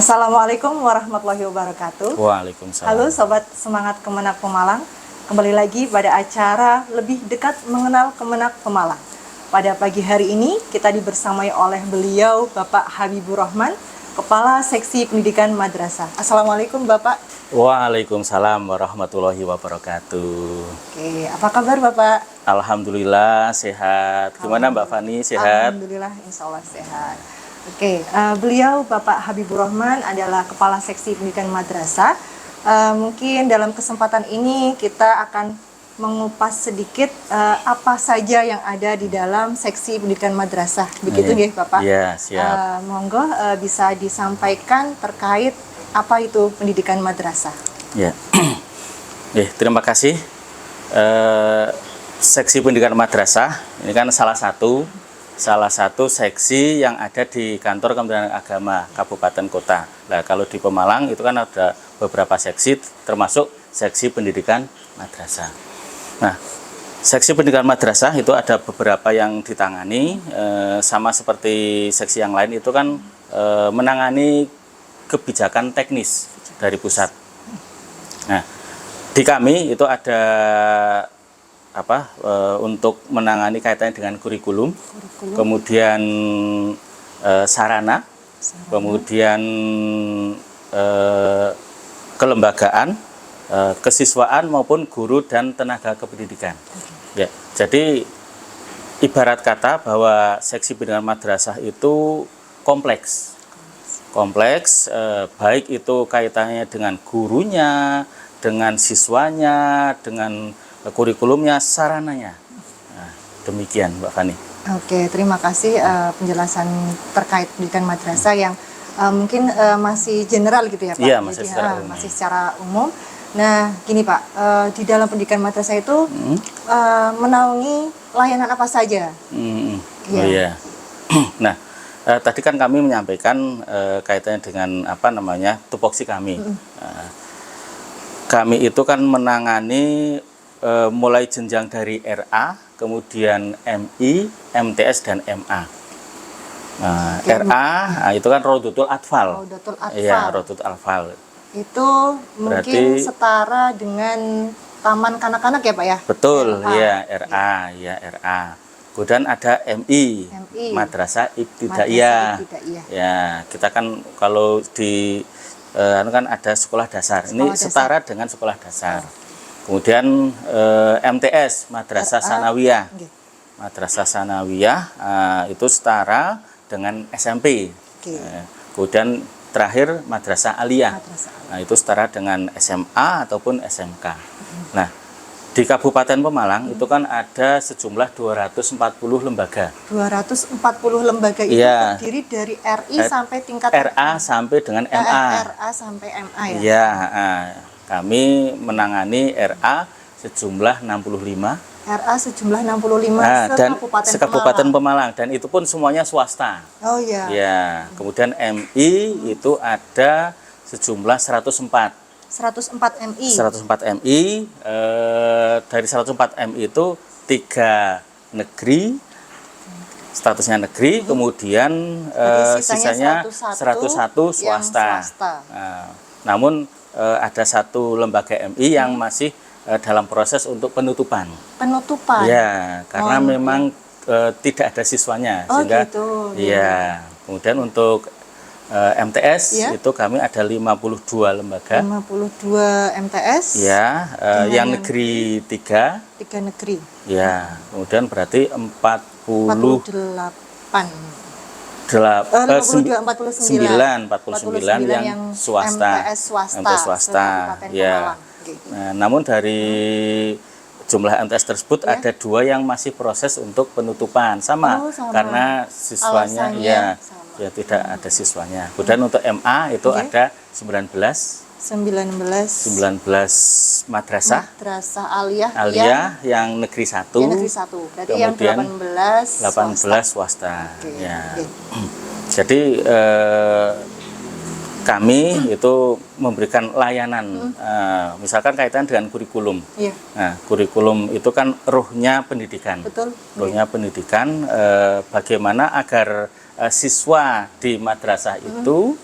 Assalamualaikum warahmatullahi wabarakatuh. Waalaikumsalam. Halo Sobat Semangat Kemenak Pemalang. Kembali lagi pada acara Lebih Dekat Mengenal Kemenak Pemalang. Pada pagi hari ini kita dibersamai oleh beliau Bapak Habibur Rahman, Kepala Seksi Pendidikan Madrasah. Assalamualaikum Bapak. Waalaikumsalam warahmatullahi wabarakatuh. Oke, apa kabar Bapak? Alhamdulillah sehat. Gimana Mbak Fani, sehat? Alhamdulillah, insya Allah sehat. Oke, beliau Bapak Habibur Rahman adalah Kepala Seksi Pendidikan Madrasah. Mungkin dalam kesempatan ini kita akan mengupas sedikit apa saja yang ada di dalam Seksi Pendidikan Madrasah. Begitu ya Bapak? Iya, siap. Monggo bisa disampaikan terkait apa itu pendidikan madrasah. Ya. Terima kasih. Seksi Pendidikan Madrasah ini kan salah satu seksi yang ada di kantor Kementerian Agama Kabupaten Kota. Nah, kalau di Pemalang itu kan ada beberapa seksi, termasuk seksi pendidikan madrasah. Nah, seksi pendidikan madrasah itu ada beberapa yang ditangani, sama seperti seksi yang lain itu kan menangani kebijakan teknis dari pusat. Nah, di kami itu ada untuk menangani kaitannya dengan kurikulum. Kemudian sarana, kemudian kelembagaan, kesiswaan maupun guru dan tenaga kependidikan. Ya, jadi ibarat kata bahwa seksi pendidikan madrasah itu kompleks, baik itu kaitannya dengan gurunya, dengan siswanya, dengan kurikulumnya, sarananya. Nah, demikian Mbak Fani. Oke, terima kasih penjelasan terkait pendidikan madrasah yang mungkin masih general gitu ya Pak? Iya, masih secara umum. Nah, gini Pak, di dalam pendidikan madrasah itu menaungi layanan apa saja? Oh iya. Nah, tadi kan kami menyampaikan kaitannya dengan tupoksi kami. Kami itu kan menangani mulai jenjang dari RA, kemudian MI, MTS, dan MA. Nah, RA itu kan Rodotul Atfal. Iya, Rodotul Atfal. Itu mungkin setara dengan taman kanak-kanak ya Pak ya? Betul, ya RA, ya RA. Kemudian ada MI, Madrasah Ibtidaiyah. Ya, kita kan kalau di kan ada sekolah dasar. Ini setara dengan sekolah dasar. Kemudian MTS, Madrasah Sanawiyah. Madrasah Sanawiyah itu setara dengan SMP. Kemudian terakhir Madrasah Aliyah. Nah, itu setara dengan SMA ataupun SMK. Nah, di Kabupaten Pemalang itu kan ada sejumlah 240 lembaga. 240 lembaga itu terdiri dari RI sampai tingkat RA sampai dengan MA. RA sampai MA ya. Iya, kami menangani RA sejumlah 65. RA sejumlah 65 Kabupaten Pemalang, dan itu pun semuanya swasta. Oh iya. Ya, kemudian MI itu ada sejumlah 104 MI. Dari 104 MI itu 3 negeri, statusnya negeri, kemudian sisanya 101 swasta. Namun ada satu lembaga MI yang masih dalam proses untuk penutupan. Ya, karena memang tidak ada siswanya, sehingga gitu. Ya. Kemudian untuk MTS itu kami ada 52 lembaga. 52 MTS. Ya, yang negeri 3 negeri. Ya, kemudian berarti 49 yang swasta. MTS swasta. Ya. Nah, namun dari jumlah MTS tersebut ada 2 yang masih proses untuk penutupan, sama. Karena siswanya tidak ada siswanya. Kemudian untuk MA itu ada 19 madrasah Aliyah yang negeri 1. Berarti kemudian yang 18 swasta. Ya. Jadi kami itu memberikan layanan, misalkan kaitan dengan kurikulum. Nah, kurikulum itu kan ruhnya pendidikan. Ruhnya pendidikan, bagaimana agar siswa di madrasah itu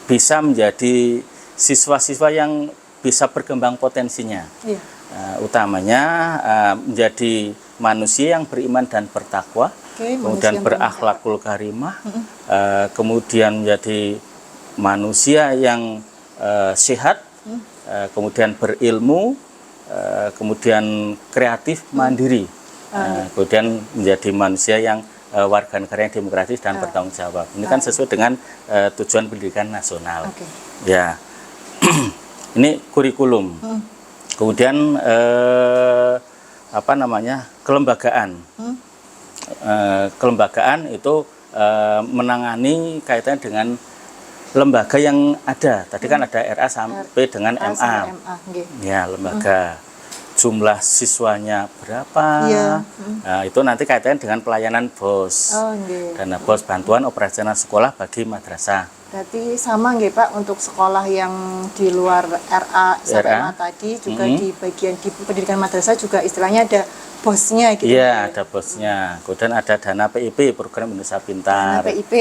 bisa menjadi siswa-siswa yang bisa berkembang potensinya. Iya. Utamanya menjadi manusia yang beriman dan bertakwa, kemudian berakhlakul karimah, kemudian menjadi manusia yang sehat, kemudian berilmu, kemudian kreatif, mandiri, kemudian menjadi manusia yang warga negara yang demokratis dan bertanggung jawab. Ini kan sesuai dengan tujuan pendidikan nasional. Ya, ini kurikulum. Kemudian apa namanya, kelembagaan. Kelembagaan itu menangani kaitannya dengan lembaga yang ada. Tadi kan ada RA sampai dengan MA. Ya, lembaga. Jumlah siswanya berapa? Nah, itu nanti kaitannya dengan pelayanan BOS. Dana BOS, bantuan operasional sekolah bagi madrasah. Berarti sama nggih Pak untuk sekolah yang di luar RA sampai MA tadi juga di bagian di pendidikan madrasah juga istilahnya ada bosnya gitu. Iya, ada bosnya. Kemudian ada dana PIP, program Indonesia Pintar. Dana PIP.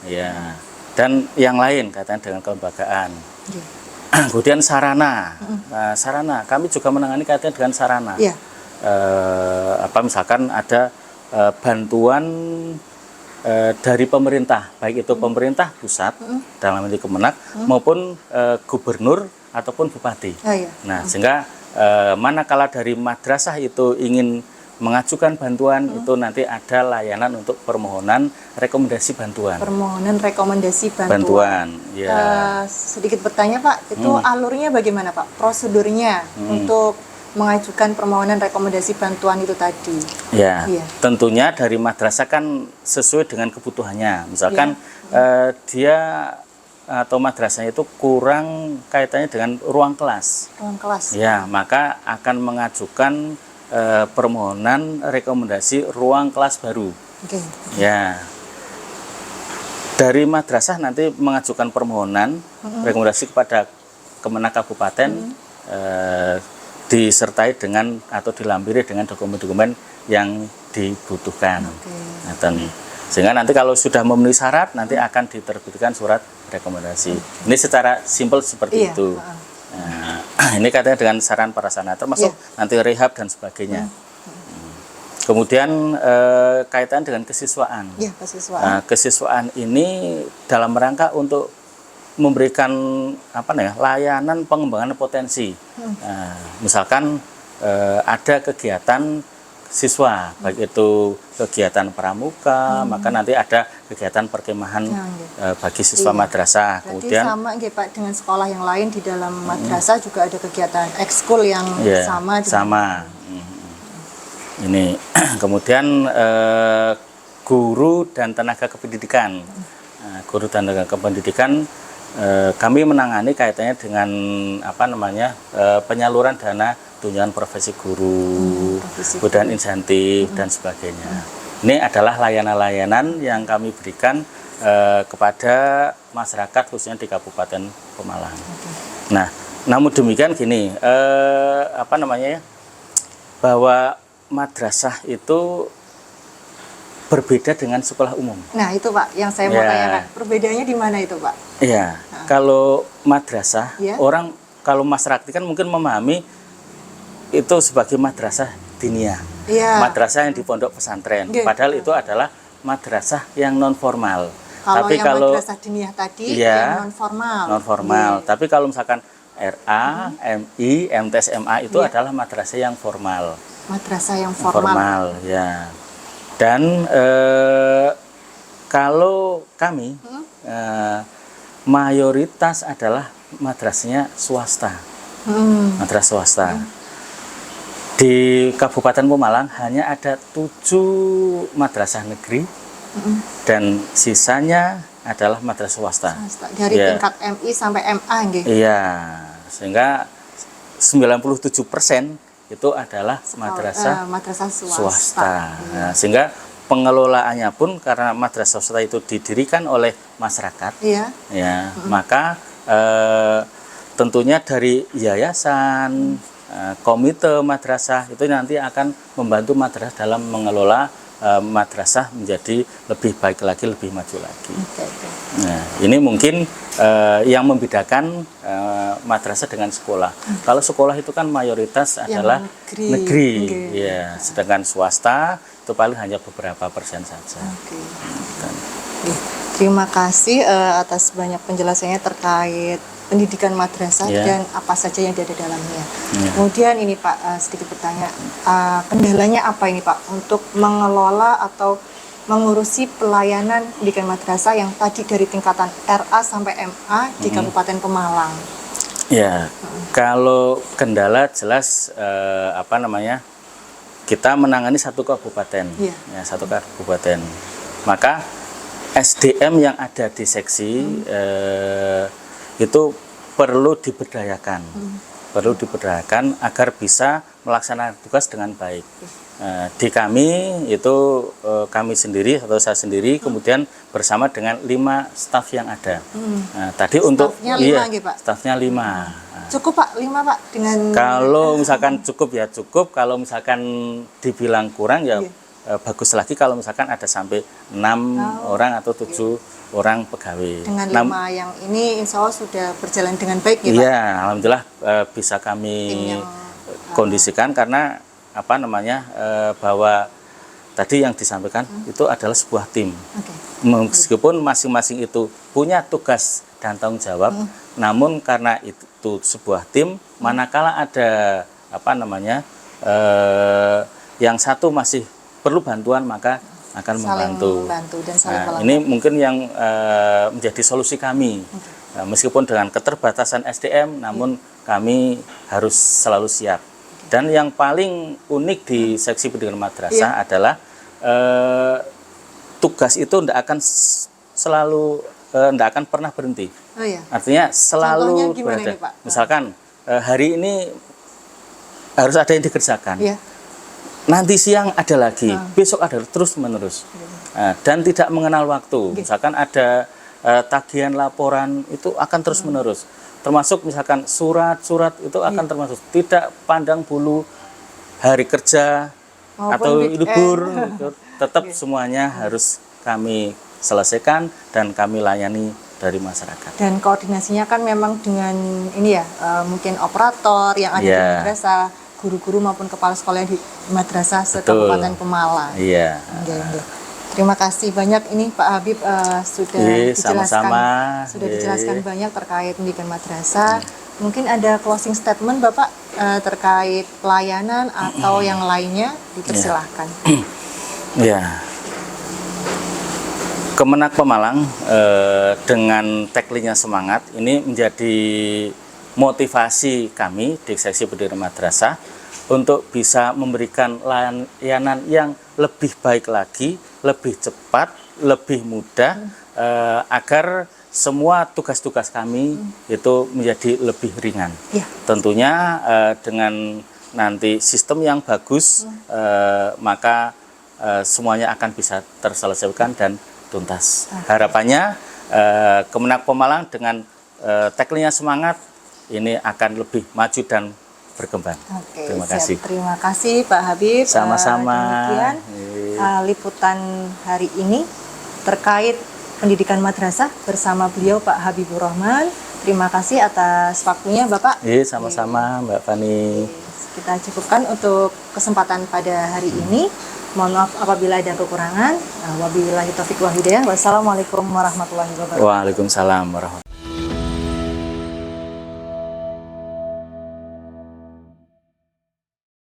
Iya. Dan yang lain kaitannya dengan kelembagaan. Kemudian sarana. Nah, sarana, kami juga menangani kaitannya dengan sarana. Apa misalkan ada bantuan dari pemerintah, baik itu pemerintah pusat dalam hal ini Kemenak maupun gubernur ataupun bupati. Nah, sehingga manakala dari madrasah itu ingin mengajukan bantuan, itu nanti ada layanan untuk permohonan rekomendasi bantuan. Permohonan rekomendasi bantuan. Ya. Sedikit bertanya Pak, itu alurnya bagaimana Pak? Prosedurnya untuk mengajukan permohonan rekomendasi bantuan itu tadi. Ya, tentunya dari madrasah kan sesuai dengan kebutuhannya. Misalkan dia atau madrasahnya itu kurang kaitannya dengan ruang kelas. Ruang kelas. Ya, maka akan mengajukan permohonan rekomendasi ruang kelas baru. Ya, dari madrasah nanti mengajukan permohonan rekomendasi kepada Kemenak Kabupaten, disertai dengan atau dilampiri dengan dokumen-dokumen yang dibutuhkan. Sehingga nanti kalau sudah memenuhi syarat, nanti akan diterbitkan surat rekomendasi. Ini secara simpel seperti itu. Nah, ini katanya dengan saran prasarana, termasuk nanti rehab dan sebagainya. Kemudian kaitan dengan kesiswaan. Nah, kesiswaan ini dalam rangka untuk memberikan apa nih, layanan pengembangan potensi. Nah, misalkan ada kegiatan siswa, baik itu kegiatan pramuka, maka nanti ada kegiatan perkemahan bagi siswa madrasah. Berarti kemudian sama nggih Pak dengan sekolah yang lain di dalam madrasah juga ada kegiatan ekskul yang sama. Sama. Ini kemudian guru dan tenaga kependidikan. Guru dan tenaga kependidikan kami menangani kaitannya dengan apa namanya, penyaluran dana tunjangan profesi guru, kemudian insentif dan sebagainya. Ini adalah layanan-layanan yang kami berikan kepada masyarakat khususnya di Kabupaten Pemalang. Nah, namun demikian gini, apa namanya ya, bahwa madrasah itu berbeda dengan sekolah umum. Nah itu Pak, yang saya mau tanyakan, perbedaannya di mana itu Pak? Iya, kalau madrasah, orang kalau masyarakat kan mungkin memahami itu sebagai madrasah diniyah, madrasah yang di pondok pesantren. Padahal itu adalah madrasah yang non formal. Tapi kalau madrasah diniyah tadi yang non formal. Non formal. Tapi kalau misalkan RA, MI, MTS, MA itu adalah madrasah yang formal. Madrasah yang formal. Ya. Dan kalau kami mayoritas adalah madrasahnya swasta, madrasah swasta. Di Kabupaten Pemalang hanya ada 7 madrasah negeri dan sisanya adalah madrasah swasta. Dari tingkat MI sampai MA nggih. Iya, sehingga 97% itu adalah madrasah swasta. Nah, sehingga pengelolaannya pun karena madrasah swasta itu didirikan oleh masyarakat, maka tentunya dari yayasan, komite madrasah itu nanti akan membantu madrasah dalam mengelola madrasah menjadi lebih baik lagi, lebih maju lagi. Oke. Nah, ini mungkin yang membedakan madrasah dengan sekolah. Kalau sekolah itu kan mayoritas adalah negeri, ya. Sedangkan swasta itu paling hanya beberapa persen saja. Terima kasih atas banyak penjelasannya terkait pendidikan madrasah dan apa saja yang ada di dalamnya. Kemudian ini Pak, sedikit bertanya, kendalanya apa ini Pak untuk mengelola atau mengurusi pelayanan pendidikan madrasah yang tadi dari tingkatan RA sampai MA di Kabupaten Pemalang? Ya, kalau kendala jelas kita menangani satu kabupaten, ya, satu kabupaten. Maka SDM yang ada di seksi itu perlu diberdayakan, agar bisa melaksanakan tugas dengan baik. Di kami itu kami sendiri atau saya sendiri kemudian bersama dengan 5 staf yang ada. Tadi untuk stafnya 5. Cukup Pak, 5 Pak dengan kalau misalkan cukup ya cukup, kalau misalkan dibilang kurang ya bagus lagi kalau misalkan ada sampai 6 orang atau 7 orang pegawai. Dengan 5 yang ini insya Allah sudah berjalan dengan baik ya Pak? Iya, alhamdulillah bisa kami kondisikan karena bahwa tadi yang disampaikan itu adalah sebuah tim. Meskipun masing-masing itu punya tugas dan tanggung jawab, namun karena itu sebuah tim, manakala ada yang satu masih perlu bantuan maka akan membantu dan saling ini mungkin yang menjadi solusi kami. Meskipun dengan keterbatasan SDM, namun kami harus selalu siap. Dan yang paling unik di seksi pendidikan madrasah adalah tugas itu tidak akan pernah berhenti. Artinya selalu berada. Misalkan hari ini harus ada yang dikerjakan. Nanti siang ada lagi, besok ada, terus menerus. Dan tidak mengenal waktu. Misalkan ada tagihan laporan itu akan terus menerus. Termasuk misalkan surat-surat itu akan termasuk, tidak pandang bulu hari kerja atau libur, tetap semuanya harus kami selesaikan dan kami layani dari masyarakat. Dan koordinasinya kan memang dengan ini ya, mungkin operator yang ada di madrasah, guru-guru maupun kepala sekolah di madrasah se-Kabupaten Pemalang. Terima kasih banyak ini Pak Habib sudah dijelaskan banyak terkait pendidikan madrasah. Mungkin ada closing statement Bapak terkait pelayanan atau yang lainnya, dipersilahkan. Kemenak Pemalang dengan tagline-nya semangat ini menjadi motivasi kami di seksi pendidikan madrasah untuk bisa memberikan layanan yang lebih baik lagi, lebih cepat, lebih mudah, agar semua tugas-tugas kami itu menjadi lebih ringan. Tentunya dengan nanti sistem yang bagus, maka semuanya akan bisa terselesaikan dan tuntas. Harapannya Kemenak Pemalang dengan tagline-nya semangat ini akan lebih maju dan berkembang. Terima kasih. Terima kasih Pak Habib. Sama-sama. Demikian liputan hari ini terkait pendidikan madrasah bersama beliau Pak Habibur Rahman. Terima kasih atas waktunya Bapak. Sama-sama Mbak Fani. Kita cukupkan untuk kesempatan pada hari ini. Mohon maaf apabila ada kekurangan. Wabillahi taufiq wal hidayah. Wassalamualaikum warahmatullahi wabarakatuh. Waalaikumsalam warahmatullahi wabarakatuh.